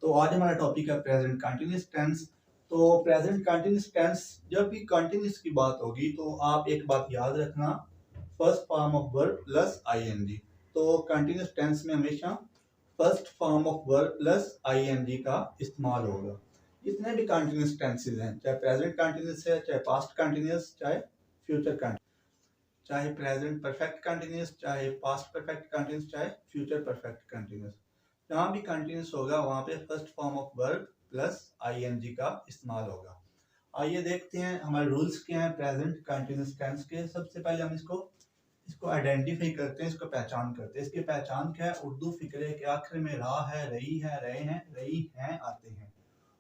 तो आज हमारा टॉपिक है प्रेजेंट कंटिन्यूअस टेंस। तो प्रेजेंट कंटिन्यूअस टेंस, जब भी कंटिन्यूअस की बात होगी तो आप एक बात याद रखना, first form of verb plus ING. तो कंटिन्यूअस टेंस में हमेशा first form of verb plus ING का इस्तेमाल होगा। जितने भी कंटिन्यूअस टेंसेस हैं, चाहे प्रेजेंट कंटिन्यूअस है, चाहे पास्ट कंटिन्यूअस, चाहे फ्यूचर कंटिन्यूअस, चाहे प्रेजेंट परफेक्ट कंटिन्यूअस, चाहे पास्ट परफेक्ट कंटिन्यूअस, चाहे फ्यूचर परफेक्ट कंटिन्यूअस, जहाँ भी कंटिन्यूअस होगा वहाँ पे first form of verb plus ING का इस्तेमाल होगा। आइए देखते हैं हमारे रूल्स क्या हैं प्रेजेंट कंटिन्यूअस टेंस के। सबसे पहले हम इसको आइडेंटिफाई करते हैं, इसको पहचान करते हैं। इसकी पहचान क्या है? उर्दू फिक्रे के आखिर में रा है, रही है, रहे हैं, रही हैं आते हैं।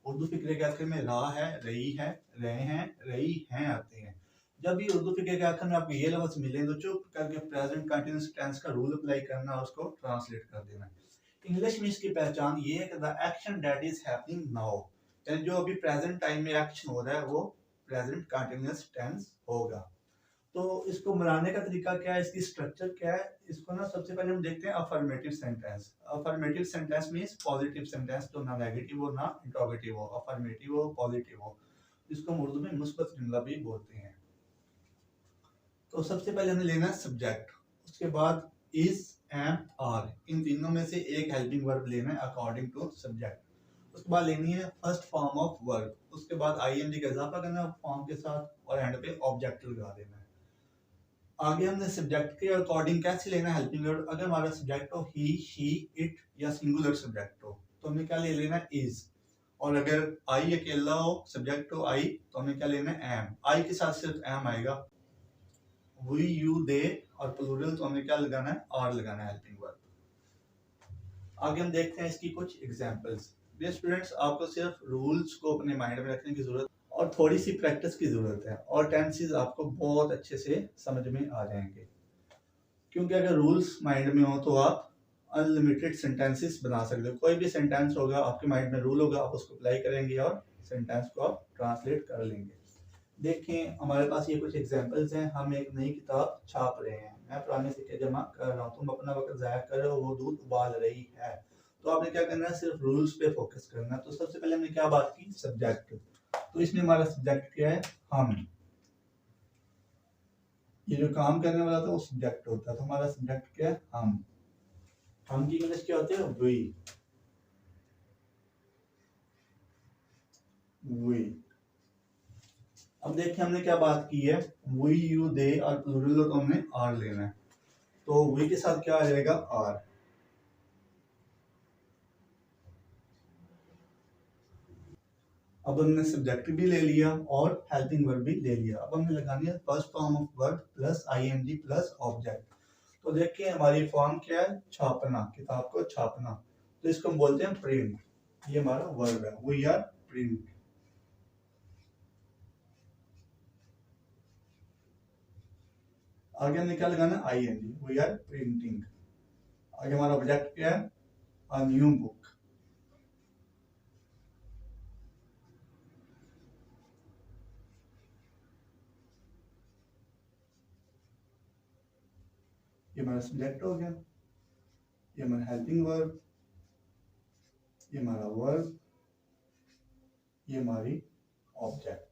उर्दू फिक्रे के आखिर में रा है, रही है, रहे हैं, रही हैं आते हैं। जब भी उर्दू फिक्रे के आखिर में आपको ये लफ्ज मिले तो चुप करके प्रेजेंट कंटिन्यूअस टेंस का रूल अप्लाई करना और उसको ट्रांसलेट कर देना। इंग्लिश में इसकी पहचान ये है कि the action that is happening now, यानी जो अभी प्रेजेंट टाइम में एक्शन हो रहा है वो प्रेजेंट कंटिन्यूअस टेंस होगा। तो इसको बनाने का तरीका क्या है, इसकी स्ट्रक्चर क्या है? इसको ना सबसे पहले हम देखते हैं affirmative sentence. Affirmative sentence means positive sentence, तो ना नेगेटिव हो ना इंट्रोगेटिव हो, अफर्मेटिव हो, पॉजिटिव हो, जिसको हम उर्दू में मुस्बत जुमला भी बोलते हैं। तो सबसे पहले हमें लेना है सब्जेक्ट, उसके बाद इज, एम, आर, इन तीनों में से एक हेल्पिंग वर्ब लेना है अकॉर्डिंग टू सब्जेक्ट। उसके बाद लेनी है फर्स्ट फॉर्म ऑफ वर्ब, उसके बाद आईएनजी का इजाफा करना है फॉर्म के साथ और एंड पे ऑब्जेक्ट लगा देना है। आगे हमने सब्जेक्ट के अकॉर्डिंग कैसे लेना है हेल्पिंग वर्ब। अगर हमारा सब्जेक्ट हो ही, शी, इट या सिंगुलर सब्जेक्ट हो तो हमें क्या ले लेना है? इज। और अगर आई अकेला हो, सब्जेक्ट हो आई, तो हमें क्या लेना है? एम। आई के साथ सिर्फ एम आएगा। वी, यू, दे और प्लूरल तो हमें क्या लगाना है? आर लगाना है हेल्पिंग वर्ब। आगे हम देखते हैं इसकी कुछ एग्जांपल्स। डियर स्टूडेंट्स, आपको सिर्फ रूल्स को अपने माइंड में रखने की जरूरत और थोड़ी सी प्रैक्टिस की जरूरत है, और टेंसेस आपको बहुत अच्छे से समझ में आ जाएंगे। क्योंकि अगर रूल्स माइंड में हो तो आप अनलिमिटेड सेंटेंसेस बना सकते हो। कोई भी सेंटेंस होगा आपके माइंड में, रूल होगा, आप उसको अप्लाई करेंगे और सेंटेंस को आप ट्रांसलेट कर लेंगे। देखें हमारे पास ये कुछ एग्जांपल्स हैं। हम एक नई किताब छाप रहे हैं, मैं पुराने सिक्के जमा कर रहा हूँ, तुम अपना वक्त जाया कर रहे हो, वो दूध उबाल रही है। तो आपने क्या करना है? सिर्फ रूल्स पे फोकस करना है। तो सबसे पहले हमने क्या बात की? सब्जेक्ट। तो इसमें हमारा सब्जेक्ट क्या है? हम। ये जो काम करने वाला था वो सब्जेक्ट होता है, तो हमारा सब्जेक्ट क्या है? हम की इंग्लिश क्या होती है? वी। वी। अब देखिए हमने क्या बात की है? वी, यू, दे और प्लूरल तो हमने आर लेना है। तो वी के साथ क्या आ जाएगा? आर। अब हमने सब्जेक्ट भी ले लिया और हेल्पिंग वर्ब भी ले लिया। अब हमने लगानी है first form of verb plus ING plus object. तो देखिए हमारी फॉर्म क्या है? छापना, किताब को छापना। तो इसको हम बोलते हैं प्रिंट। ये हमारा वर्ब है, वी आर प्रिंट। आगे हमने क्या लगाना? ING, we are printing. आगे हमारा ऑब्जेक्ट क्या है? A new book. ये हमारा सब्जेक्ट हो गया, ये हमारा हेल्पिंग वर्ब, ये हमारा वर्ब, ये हमारी ऑब्जेक्ट।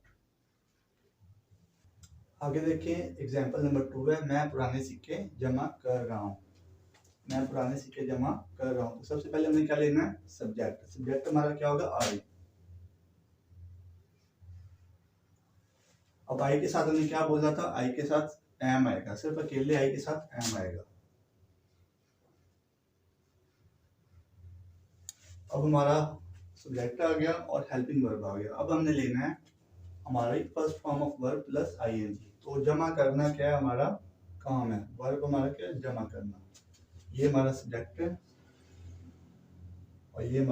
आगे देखिए एग्जांपल नंबर 2 है, मैं पुराने सिक्के जमा कर रहा हूँ। मैं पुराने सिक्के जमा कर रहा हूँ। तो सबसे पहले हमें क्या लेना है? सब्जेक्ट। सब्जेक्ट हमारा क्या होगा? आई। अब आई के साथ हमने क्या बोला था? आई के साथ एम आएगा, सिर्फ अकेले आई के साथ एम आएगा। अब हमारा सब्जेक्ट आ गया और हेल्पिंग वर्ब आ गया। अब हमने लेना है हमारा first form of verb plus ING. तो जमा करना क्या है? हमारा काम है। वर्ब हमारा क्या है? जमा करना। ये हमारा सब्जेक्ट है और ये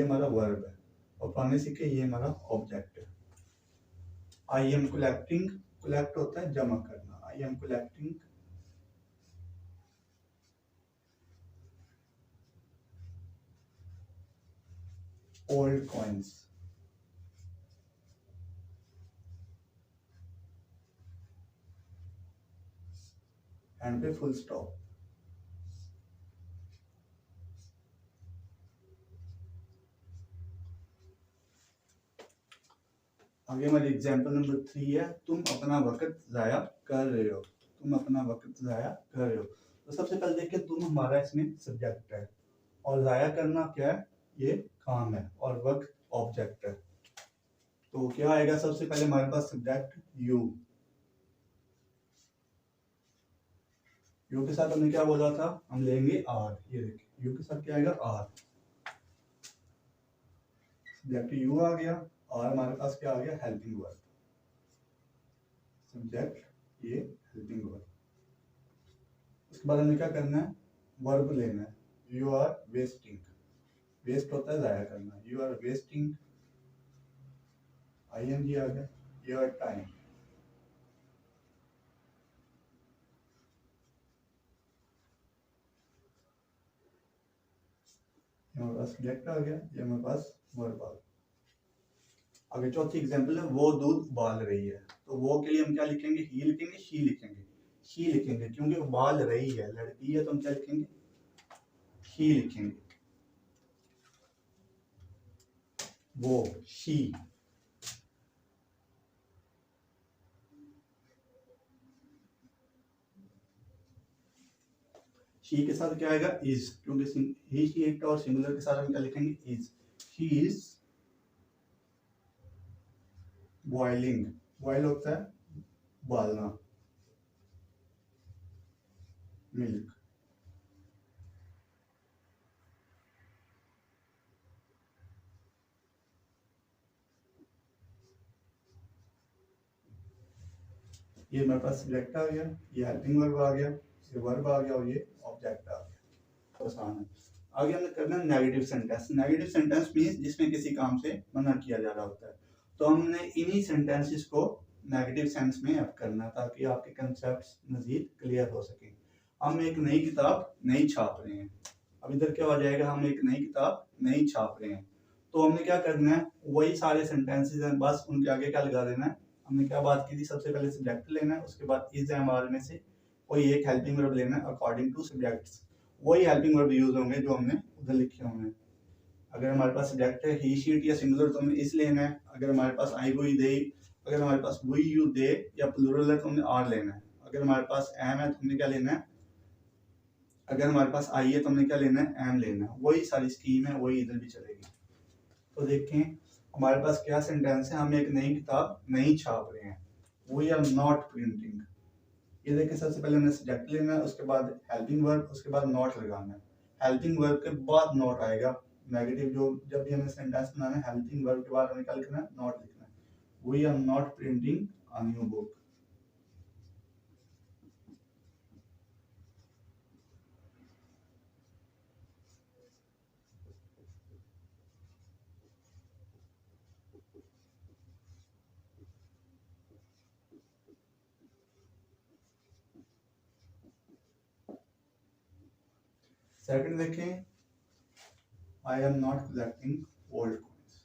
हमारा वर्ब है, और पुराने सिक्के ये हमारा ऑब्जेक्ट है। आई एम कलेक्टिंग, कलेक्ट होता है जमा करना। I am collecting old coins. And पे फुल स्टॉप। आगे हमारी एग्जांपल नंबर 3 है, तुम अपना वक्त जाया कर रहे हो। तुम अपना वक्त जाया कर रहे हो। तो सबसे पहले देखिए तुम हमारा इसमें सब्जेक्ट है और जाया करना क्या है, ये काम है, और वक्त ऑब्जेक्ट है। तो क्या आएगा, सबसे पहले हमारे पास सब्जेक्ट यू। यू के साथ हमने क्या बोला था, हम लेंगे आर। ये देखिए यू के साथ क्या आएगा, आर। सब्जेक्ट यू आ गया और हमारे पास क्या आ गया, हेल्पिंग वर्ब। सब्जेक्ट ये हेल्पिंग वर्ब। उसके बाद हमें क्या करना है, वर्ब लेना है। यू आर वेस्टिंग, वेस्ट होता है जाया करना। यू आर वेस्टिंग, आईएनजी आ गया, योर टाइम। हमारे पास सब्जेक्ट आ गया, ये हमारे पास वर्ब आ गया। आगे चौथी एग्जांपल है, वो दूध उबाल रही है। तो वो के लिए हम क्या लिखेंगे, ही लिखेंगे, शी लिखेंगे। शी लिखेंगे क्योंकि उबाल रही है, लड़की है, तो हम क्या लिखेंगे, ही लिखेंगे। वो, शी। शी के साथ क्या आएगा, इज, क्योंकि ही शी एक और सिंगुलर के साथ हम क्या लिखेंगे, is. She is boiling, boil होता है उबालना, मिल्क। ये हमारे पास सब्जेक्ट आ गया, ये हेल्पिंग वर्ब आ गया, ये वर्ब आ गया और ये ऑब्जेक्ट आ गया। आसान है। आगे हमें करना है negative sentence. Negative sentence means जिसमें किसी काम से मना किया जा रहा होता है। तो हमने इन्हीं सेंटेंसेस को नेगेटिव सेंस में अब करना, ताकि आपके कंसेप्ट मजीद क्लियर हो सके। हम एक नई किताब नहीं छाप रहे हैं। अब इधर क्या हो जाएगा, हम एक नई किताब नहीं छाप रहे हैं। तो हमने क्या करना है, वही सारे सेंटेंसेस हैं, बस उनके आगे क्या लगा देना है। हमने क्या बात की थी, सबसे पहले सब्जेक्ट लेना है, उसके बाद इज एम में से कोई एक हेल्पिंग वर्ब लेना है अकॉर्डिंग टू सब्जेक्ट्स। वही हेल्पिंग वर्ब यूज होंगे जो हमने उधर लिखे होंगे। अगर हमारे पास सब्जेक्ट है ही शीट या सिंगुलर तो हमें इस लेना है। अगर हमारे पास आई वुई दे, अगर हमारे पास वुई यू दे या प्लूरल है तो हमने आर लेना है। अगर हमारे पास एम है तो हमने क्या लेना है, अगर हमारे पास आई है तो हमने क्या लेना है, एम लेना है। वही सारी स्कीम है, वही इधर भी चलेगी। तो देखें हमारे पास क्या सेंटेंस है, हम एक नई किताब नहीं छाप रहे हैं, वी आर नॉट प्रिंटिंग। ये देखिए सबसे पहले हमने सब्जेक्ट लेना है, उसके बाद हेल्पिंग वर्ब, उसके बाद नॉट लगाना है। हेल्पिंग वर्ब के बाद नॉट आएगा। नेगेटिव जो जब भी हमें सेंटेंस बनाना है, हेल्पिंग वर्ब के बाद हमें क्या लिखना है, नॉट लिखना है। We are not printing a new book. Second देखें, I am not collecting old coins.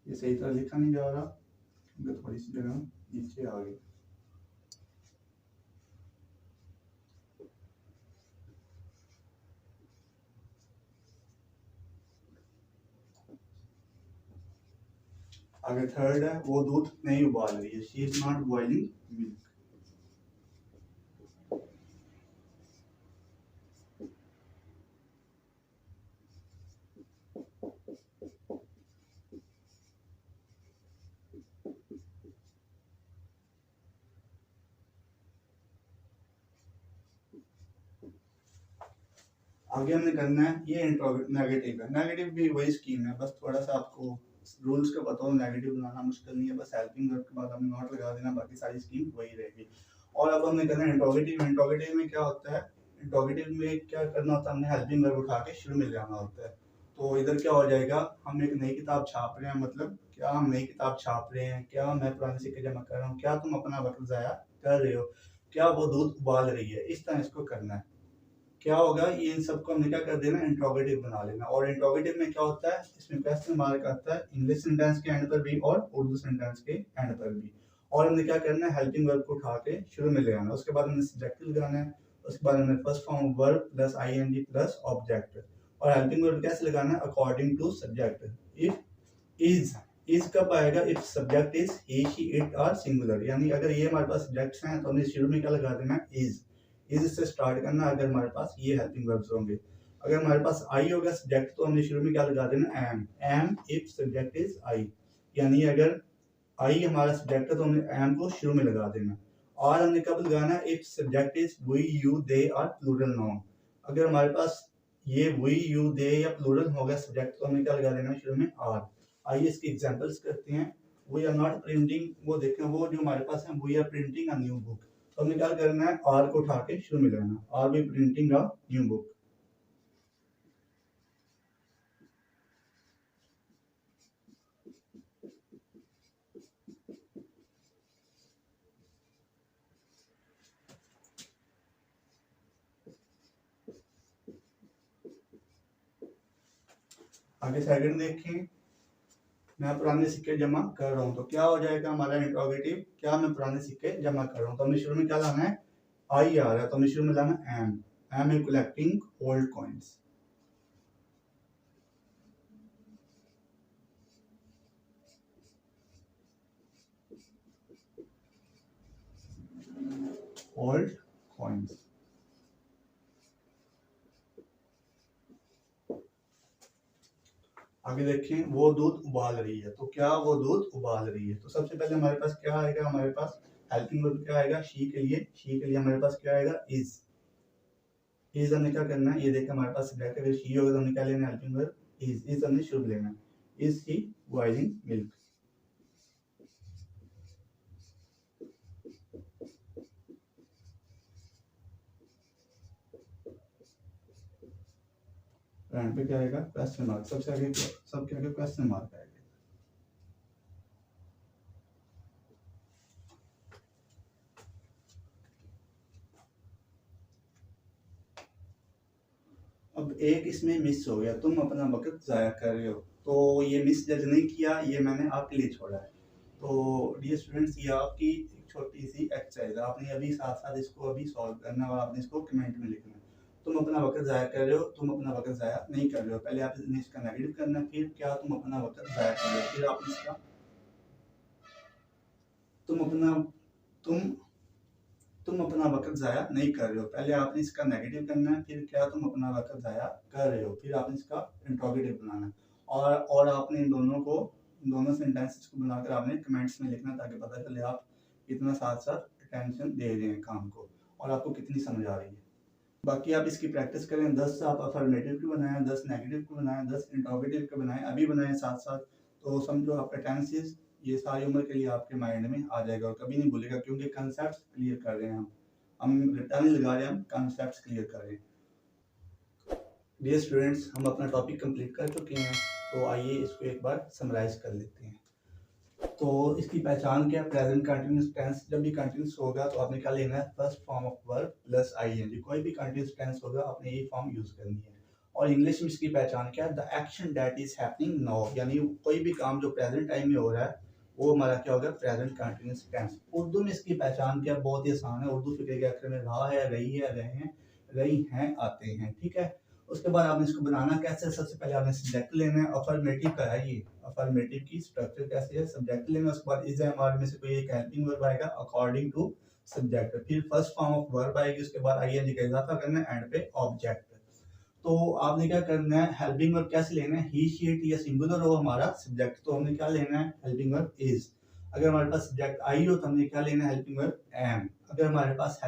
ये सही तरह लिखा नहीं जा रहा, थोड़ी सी जगह नीचे आ गई। आगे थर्ड है, वो दूध नहीं उबाल रही है, she is not boiling milk. आगे हमने करना है, ये नेगेटिव है। नेगेटिव भी वही स्कीम है, बस थोड़ा सा आपको रूल्स का पता हो, नेगेटिव बनाना मुश्किल नहीं है। बस हेल्पिंग वर्ब के बाद हमने नॉट लगा देना, बाकी सारी स्कीम वही रहेगी। और अब हमने करना है इंट्रोगेटिव। इंट्रोगेटिव में क्या होता है, इंट्रोगेटिव में क्या करना होता है, हमने हेल्पिंग वर्ब उठा के शुरू में ले आना होता है। तो इधर क्या हो जाएगा, हम एक नई किताब छाप रहे हैं, मतलब क्या हम नई किताब छाप रहे हैं, क्या मैं पुराने सिक्के जमा कर रहा हूँ, क्या तुम अपना वक्त जाया कर रहे हो, क्या वो दूध उबाल रही है। इस तरह इसको करना है। क्या होगा, ये इन सबको हमने क्या कर देना, इंट्रोगेटिव बना लेना। और इंट्रोगेटिव में क्या होता है, इसमें क्वेश्चन मार्क आता है इंग्लिश सेंटेंस के एंड पर भी और उर्दू सेंटेंस के एंड पर भी। और हमने क्या करना है, हेल्पिंग वर्ब को उठा के शुरू में ले आना, उसके बाद हमने सब्जेक्ट लगाना है, उसके बाद हमने first form verb plus ING plus object, और हेल्पिंग वर्ब कैसे लगाना है, according to subject. If is कब आएगा, if subject is he she it और सिंगुलर, यानी अगर ये हमारे पास सब्जेक्ट्स हैं तो हमने शुरू में क्या लगा देना, इज से स्टार्ट करना अगर हमारे पास ये हेल्पिंग वर्ब्स होंगे। अगर हमारे पास आई होगा सब्जेक्ट तो हमने शुरू में क्या लगा देना, am if subject is I, यानी अगर आई हमारा सब्जेक्ट है तो हमने एम को शुरू में लगा देना। और हमने कब लगाना, if subject is we you they और प्लूरल नाउन, अगर हमारे पास ये वी यू दे या प्लूरल होगा सब्जेक्ट तो हमने क्या लगा देना शुरू में, आर। आइए इसकी एग्जांपल्स करते हैं। वी आर नॉट प्रिंटिंग, वो देखें वो जो हमारे पास है, we are printing a new book, तो हमने क्या करना है, आर को उठा के शुरू में लगाना, are we printing a new book. आगे सेकंड देखें, मैं पुराने सिक्के जमा कर रहा हूँ, तो क्या हो जाएगा हमारा इंट्रोगेटिव, क्या मैं पुराने सिक्के जमा कर रहा हूँ, तो हमने शुरू में क्या लाना है, आई आ रहा है तो हमने शुरू में लाना am in collecting old coins. Old coins. आगे देखें, वो दूध उबाल रही है, तो क्या वो दूध उबाल रही है, तो सबसे पहले हमारे पास क्या आएगा, हमारे पास हेल्पिंग वर्ब क्या आएगा, शी के लिए हमारे पास क्या आएगा, इज हमने क्या करना है, ये देखा हमारे पास सब्जेक्ट अगर शी होगा तो हमने क्या लेना, हेल्पिंग वर्ब इज हमने शुरू लेना है, is she boiling milk. And पे क्या आएगा, क्वेश्चन मार्क, सबसे आगे क्वेश्चन मार्क आएगा। अब एक इसमें मिस हो गया, तुम अपना वक्त जाया कर रहे हो, तो ये मिस जज नहीं किया, ये मैंने आपके लिए छोड़ा है। तो डियर स्टूडेंट्स, ये आपकी एक छोटी सी एक्सरसाइज है, आपने अभी साथ साथ इसको अभी सॉल्व करना और आपने इसको कमेंट में लिखना है। तुम अपना वक्त ज़ाया कर रहे हो, तुम अपना वक्त ज़ाया नहीं कर रहे हो, पहले आपने इसका नेगेटिव करना है, फिर क्या तुम अपना वक्त ज़ाया कर रहे हो, फिर आप इसका तुम अपना तुम तुम अपना वक्त ज़ाया नहीं कर रहे हो, पहले आपने इसका नेगेटिव करना है, फिर क्या तुम अपना वक्त ज़ाया कर रहे हो, फिर आपने इसका इंट्रोगेटिव बनाना है। और आपने इन दोनों सेंटेंसेस को बनाकर आपने कमेंट्स में लिखना, ताकि पता चले आप कितना साथ साथ अटेंशन दे रहे हैं काम को और आपको कितनी समझ आ रही है। बाकी आप इसकी प्रैक्टिस करें, 10 आप अफर्मेटिव की बनाएं, 10 नेगेटिव की बनाएं, 10 इंट्रोगेटिव के बनाएं, अभी बनाएं साथ साथ, तो समझो आपका टेंसेस ये सारी उम्र के लिए आपके माइंड में आ जाएगा और कभी नहीं भूलेगा, क्योंकि कॉन्सेप्ट्स क्लियर कर रहे हैं हम रिटर्न नहीं लगा रहे हैं, हम कॉन्सेप्ट्स क्लियर कर रहे हैं। डियर स्टूडेंट्स, हम अपना टॉपिक कंप्लीट कर चुके हैं, तो आइए इसको एक बार समराइज कर लेते हैं। तो इसकी पहचान क्या है, प्रेजेंट कंटिन्यूअस टेंस जब भी कंटिन्यूअस होगा तो आपने क्या लेना है, first form of verb plus ING, कोई भी कंटिन्यूअस टेंस होगा आपने ये फॉर्म यूज करनी है। और इंग्लिश में इसकी पहचान क्या है, the action that is happening now, यानी कोई भी काम जो प्रेजेंट टाइम में हो रहा है वो हमारा क्या होगा, प्रेजेंट कंटिन्यूअस टेंस। उर्दू में इसकी पहचान क्या, बहुत ही आसान है, उर्दू फिक्र के अक्षर में रहा है, रही है, रहे हैं, रही हैं, आते हैं, ठीक है। उसके बाद आपने इसको बनाना कैसे, सबसे पहले आपने सब्जेक्ट लेना है, अफर्मेटिव का है ये, अफर्मेटिव की स्ट्रक्चर कैसे है, सब्जेक्ट लेना, उसके बाद इज एम आर में से कोई एक हेल्पिंग वर्ब आएगा अकॉर्डिंग टू सब्जेक्ट, फिर फर्स्ट फॉर्म ऑफ वर्ब आएगी, उसके बाद आईएनजी का इजाफा करना है, एंड पे ऑब्जेक्ट। तो आपने क्या करना है, हेल्पिंग वर्ब कैसे लेना है, ही शी इट या सिंगुलर हो हमारा सब्जेक्ट तो हमने क्या लेना है, हेल्पिंग वर्ब इज। अगर हमारे पास सब्जेक्ट आई हो तो हमने क्या लेना है, हेल्पिंग वर्ब एम। अगर हमारे पास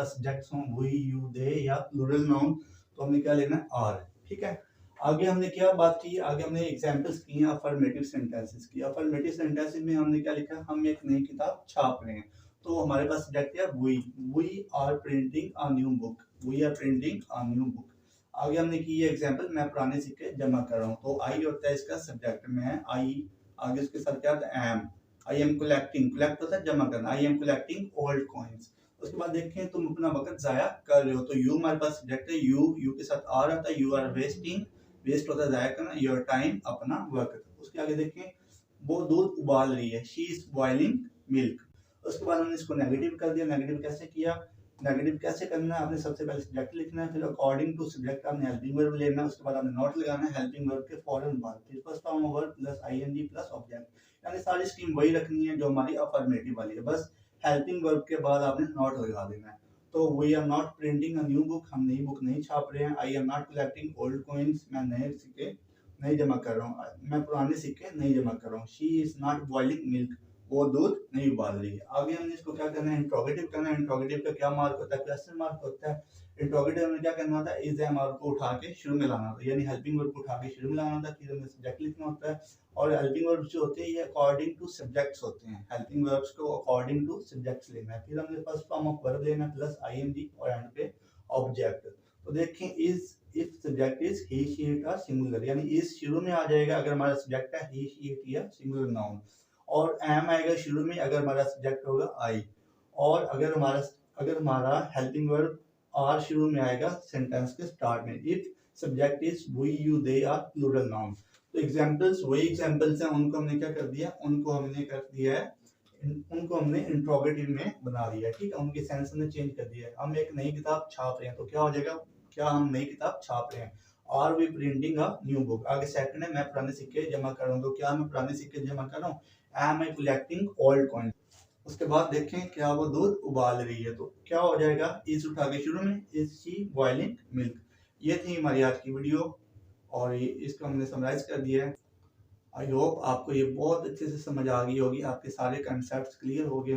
सब्जेक्ट्स हों वी यू दे या प्लूरल नाउन तो हमने क्या लेना है, आर, ठीक है। आगे हमने क्या बात की, आगे हमने एग्जांपल्स की हैं अफर्मेटिव सेंटेंसेस की। अफर्मेटिव सेंटेंसेस में हमने क्या लिखा, हम एक नई किताब छाप रहे हैं, तो हमारे पास सब्जेक्ट है we are printing a new book, we are printing a new book. आगे हमने की ये एग्जांपल, मैं पुराने सिक्के जमा कर रहा हूँ, तो आई होता है इसका सब्जेक्ट में, आई आगे उसके साथ क्या होता है, am, I am collecting, collect होता है जमा करना, I am collecting old coins. उसके बाद देखें, तुम अपना वक्त जाया कर रहे हो, तो यू हमारे पास सब्जेक्ट है, यू के साथ आ रहा था, यू आर वेस्टिंग, वेस्ट होता है जाया करना, योर टाइम अपना वक्त। उसके आगे देखें, वो दूध उबाल रही है, शी इज बॉइलिंग मिल्क। उसके बाद हमने इसको नेगेटिव कर दिया, नेगेटिव कैसे किया, नेगेटिव कैसे करना है, आपने सबसे पहले सब्जेक्ट लिखना है, फिर अकॉर्डिंग टू सब्जेक्ट आपने हेल्पिंग वर्ब लेना है, उसके बाद आपने नॉट लगाना है हेल्पिंग वर्ब के फौरन बाद, फिर first form of verb plus ING plus object, यानी सारी स्कीम वही रखनी है जो हमारी अफर्मेटिव वाली है, बस हेल्पिंग वर्ब के बाद आपने नॉट लगा देना है। तो we are not printing a new book, हम नई बुक नहीं छाप रहे हैं। I am not collecting old coins, मैं नए सिक्के नहीं जमा कर रहा हूँ, मैं पुराने सिक्के नहीं जमा कर रहा हूँ। She is not boiling milk, वो दूध नहीं उबाल रही है। आगे हमने इसको क्या करना है, इंट्रोगेटिव करना है। इंट्रोगेटिव का क्या मार्क होता है, क्वेश्चन मार्क होता है। इंट्रोगेटिव में क्या करना होता है, इज एम आर को उठा के शुरू में लाना होता है, यानी हेल्पिंग वर्ब को उठा के शुरू में लाना होता है, फिर हमें सब्जेक्ट लिखना होता है। और हेल्पिंग वर्ब्स जो होते हैं ये अकॉर्डिंग टू सब्जेक्ट्स होते हैं, हेल्पिंग वर्ब्स को अकॉर्डिंग टू सब्जेक्ट्स लेना है। फिर हमने फर्स्ट फॉर्म ऑफ वर्ब लेना है प्लस आईएनजी और एंड पे ऑब्जेक्ट। तो देखें, is if subject is he she it are singular, यानी इज शुरू में आ जाएगा अगर हमारा सब्जेक्ट है ही शी इट या सिंगुलर नाउन, और एम आएगा शुरू में अगर हमारा सब्जेक्ट होगा आई, और अगर हमारा हेल्पिंग वर्ब आर शुरू में आएगा सेंटेंस के स्टार्ट में, if subject is we you they are plural noun. तो एग्जांपल्स वही एग्जांपल्स हैं, उनको हमने क्या कर दिया, उनको हमने इंट्रोगेटिव में बना दिया, ठीक है, उनके सेंस हमने चेंज कर दिया है। हम एक नई किताब छाप रहे हैं, तो क्या हो जाएगा, क्या हम नई किताब छाप रहे हैं। Are we printing a new book, आगे सेकंड है मैं पुराने सिक्के जमा कर रहा हूँ, तो क्या मैं पुराने सिक्के जमा कर रहा हूँ, एम आई कलेक्टिंग ओल्ड कॉइन। उसके बाद देखें क्या वो दूध उबाल रही है, तो क्या हो जाएगा, इज उठा के शुरू में, इज शी बॉइलिंग मिल्क। ये थी हमारी आज की वीडियो, और ये इसको हमने समराइज कर दिया है। आई होप आपको ये बहुत अच्छे से समझ आ गई होगी, आपके सारे कंसेप्ट क्लियर हो गए।